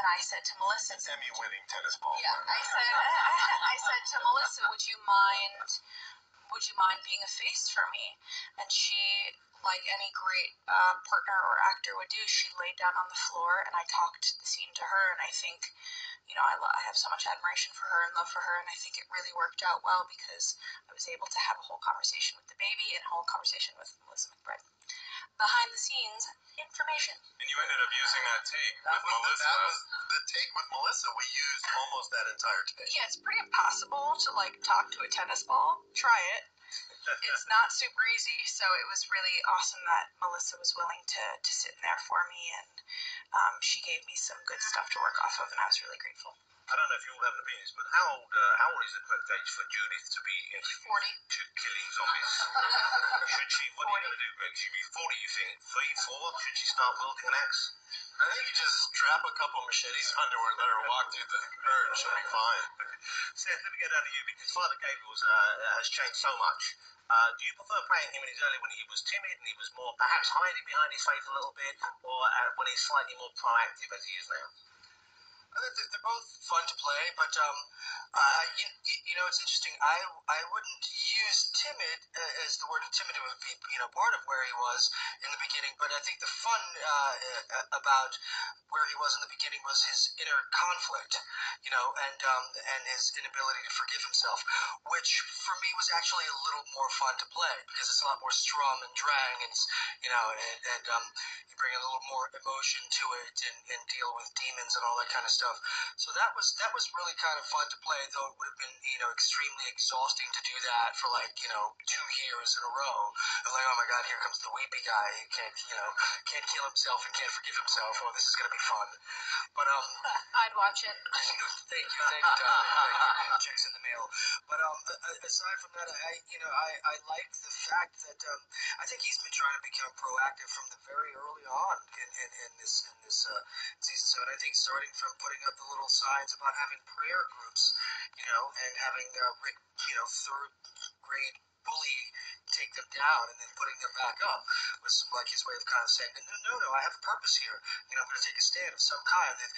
I said to Melissa, It's Emmy-winning tennis ball. yeah, I said to Melissa, would you mind being a face for me? And she, like any great partner or actor would do, she laid down on the floor and I talked the scene to her. And I think, I have so much admiration for her and love for her. And I think it really worked out well because I was able to have a whole conversation with the baby and a whole conversation with Melissa McBride. Behind the scenes information. And you ended up using that take with Melissa. That was the take with Melissa. We used almost that entire take. Yeah, it's pretty impossible to talk to a tennis ball. Try it. It's not super easy, so it was really awesome that Melissa was willing to sit in there for me, and she gave me some good stuff to work off of, and I was really grateful. I don't know if you all have opinions, but how old is the correct age for Judith to be 40. to killing zombies? Should she, what are you going to do, Greg? Should she be 40, you think? 3, 4? Should she start wielding an axe? I think you just strap a couple machetes under her and let her walk through the herd. She'll be fine. Seth, let me get down to you, because Father Gabriel's has changed so much. Do you prefer playing him in his early when he was timid and he was more perhaps hiding behind his faith a little bit, or when he's slightly more proactive as he is now? I think they're both fun to play, but it's interesting. I wouldn't use timid as the word timid would be part of where he was in the beginning, but I think the fun about where he was in the beginning was his inner conflict, and his inability to forgive himself, which for me was actually a little more fun to play because it's a lot more strum and drang, and you bring a little more emotion to it and deal with demons and all that kind of stuff. So that was really kind of fun to play, though it would have been extremely exhausting to do that for 2 years in a row. Of oh my God, here comes the weepy guy who can't kill himself and can't forgive himself. Oh, this is gonna be fun. But I'd watch it. Thank you, Tom. Checks in the mail. But aside from that, I like the fact that I think he's been trying to become proactive from the very early on in this season. So, and I think starting from putting up the little signs about having prayer groups, and having Rick, third grade bully take them down and then putting them back up was like his way of kind of saying, no, I have a purpose here. I'm going to take a stand of some kind that,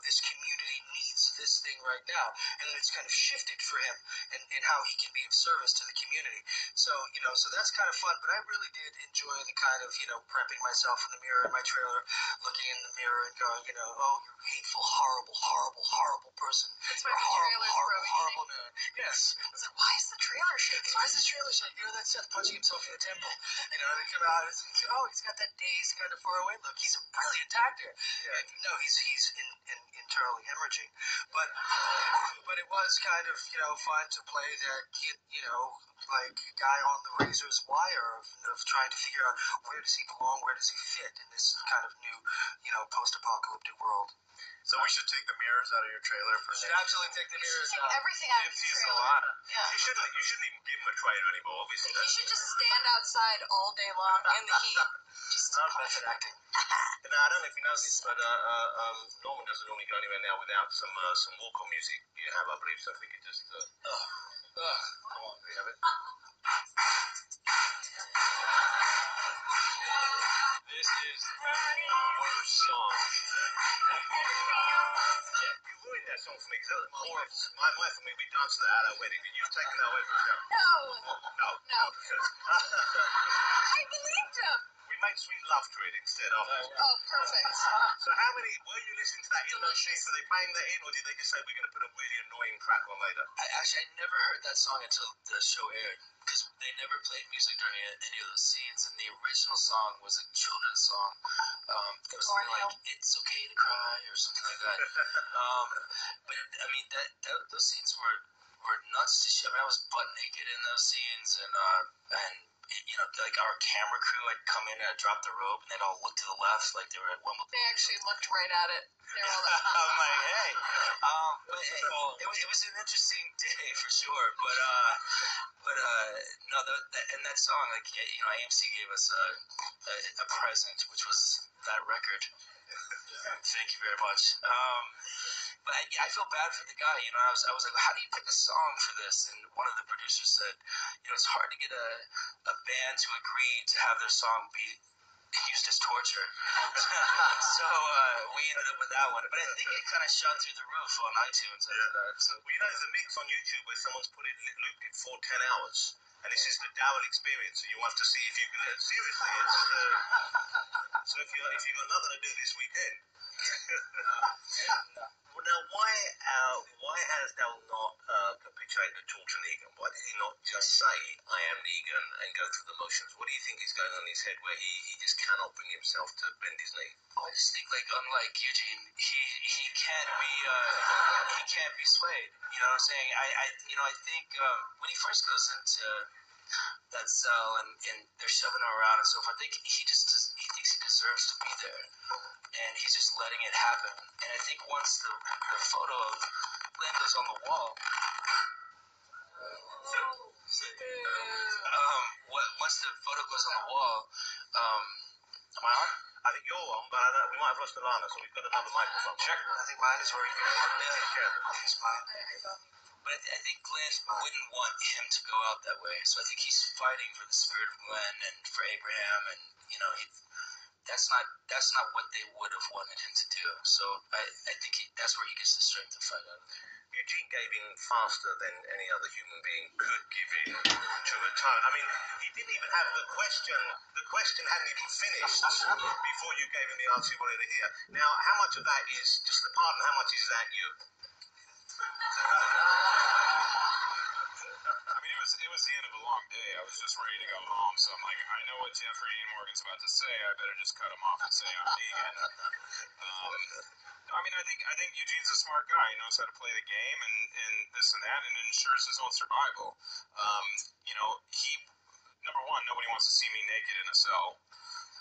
this community needs this thing right now. And it's kind of shifted for him in how he can be of service to the community. So, so that's kind of fun. But I really did enjoy the kind of, prepping myself in the mirror in my trailer, looking in the mirror and going, oh, you hateful, horrible, horrible, horrible person. That's why You're the trailer's horrible man. Yes. I was like, why is the trailer shaking? Why is the trailer shaking? That's Seth punching himself in the temple. And they come out and it's he's got that dazed kind of far away look. He's a brilliant actor. Yeah. And, he's internally hemorrhaging. But it was kind of, fun to play that, like guy on the razor's wire of trying to figure out where does he belong, where does he fit in this kind of new, post-apocalyptic world. So we should take the mirrors out of your trailer for should absolutely take the mirrors out. Everything out of his Gives you a trailer. lot. Yeah. You shouldn't even give him a trailer anymore, obviously. He should just stand outside all day long in the heat. Just Method acting. Now, I don't know if you know this, but Norman doesn't normally go anywhere now without some walk-on music. You have, I believe, so if we could just... come on, do we have it? This is the worst song. You ruined that song for me, because that was my wife and me, we danced to that at our wedding, and you've taken that away from us now. No. I believed him. We made sweet love to it instead of it. Oh, perfect. So how many, were you listening to that in those sheets? Were they playing that in, or did they just say we're going to put a really annoying track on later? I never heard that song until the show aired, because they never played music during any of those scenes, and the original song was a children's song. It was something like, "It's Okay to Cry," or something like that. But, I mean, those scenes were nuts to shoot. I mean, I was butt naked in those scenes, and like our camera crew had come in and dropped the rope, and they'd all look to the left like they were at Wimbledon. They actually looked right at it. They were all like, I'm like, hey. But it was an interesting day for sure. But no, and that song, like, AMC gave us a present, which was that record. Thank you very much. But I feel bad for the guy. I was like, how do you pick a song for this? And one of the producers said, it's hard to get a band to agree to have their song be used as torture. So we ended up with that one. But I think it kind of shot through the roof on iTunes after that. So. Well, there's a mix on YouTube where someone's looped it for 10 hours. And this is the Darrell experience, and you have to see if you can. Seriously, it's. So if you've got nothing to do this weekend. Well, now, why has Darrell not capitulated to Negan? Why did he not just say, I am Negan, and go through the motions? What do you think is going on in his head where he just cannot bring himself to bend his knee? I just think, like, unlike Eugene, he can't be swayed. You know what I'm saying? I think when he first goes into that cell and they're shoving him around and so forth, he thinks he deserves to be there, and he's just letting it happen. And I think once the photo of Glenn goes on the wall, once the photo goes on the wall, am I on? I think you're on, but we might have lost Alana, so we've got another microphone. Check. I think mine is working. Yeah, it's mine. But I think Glenn wouldn't want him to go out that way. So I think he's fighting for the spirit of Glenn and for Abraham, and that's not what they would have wanted him to do. So I think that's where he gets the strength to fight out of it. Eugene gave in faster than any other human being could give in to a tone. I mean, he didn't even have the question. The question hadn't even finished before you gave him the answer you wanted to hear. Now, how much of that is just the part, and how much is that you? I mean, it was the end of a long day. I was just ready to go home, so I'm like, I know what Jeffrey Dean Morgan's about to say. I better just cut him off and say I'm Negan. I mean, I think Eugene's a smart guy. He knows how to play the game and this and that, and it ensures his own survival. Number one, nobody wants to see me naked in a cell.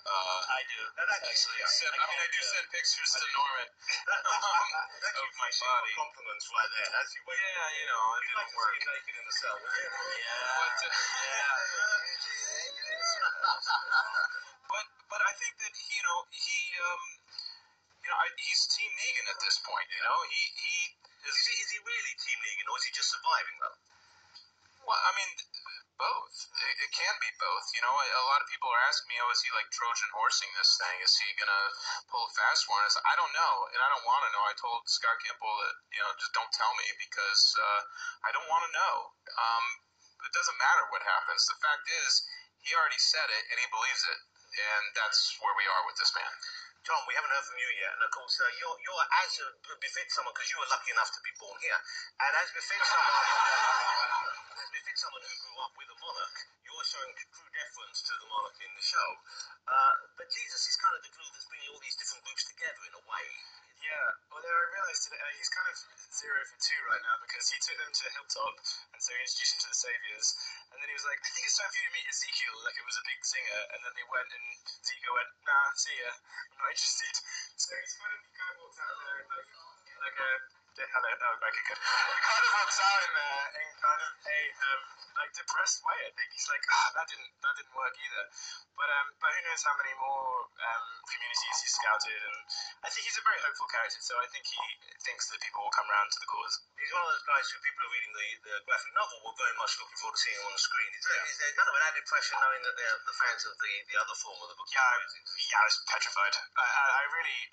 I do. Actually, I do send pictures to Norman of my body. Compliments right there. As you wait. Yeah, it You'd like didn't to work. see you naked in a cell, would you? But I think that he's Team Negan at this point. Is he really Team Negan, or is he just surviving though? Well, I mean, both. It can be both. A lot of people are asking me, is he like Trojan horsing this thing? Is he gonna pull a fast one? I said, I don't know, and I don't want to know. I told Scott Gimple that just don't tell me because I don't want to know. It doesn't matter what happens. The fact is, he already said it, and he believes it, and that's where we are with this man. Tom, we haven't heard from you yet, and of course, you're as befits someone, because you were lucky enough to be born here, and as befits someone who grew up with a monarch, you're showing true deference to the monarch in the show. But Jesus is kind of the glue that's bringing all these different groups together in a way. Yeah, although I realised today he's kind of 0 for 2 right now because he took them to Hilltop, and so he introduced him to the Saviours, and then he was like, I think it's time for you to meet Ezekiel, like it was a big singer, and then they went, and Ezekiel went, nah, see ya, I'm not interested. So he kind of walks out there and like a hello, okay, good. He kind of walks out in there in kind of a depressed way. I think he's like, that didn't work either. But who knows how many more communities he's scouted, and I think he's a very hopeful character. So I think he thinks that people will come around to the cause. He's one of those guys who people are reading the graphic novel were very much looking forward to seeing him on the screen. Is there kind of an added pressure knowing that they're the fans of the other form of the book? Yeah, I was petrified. I really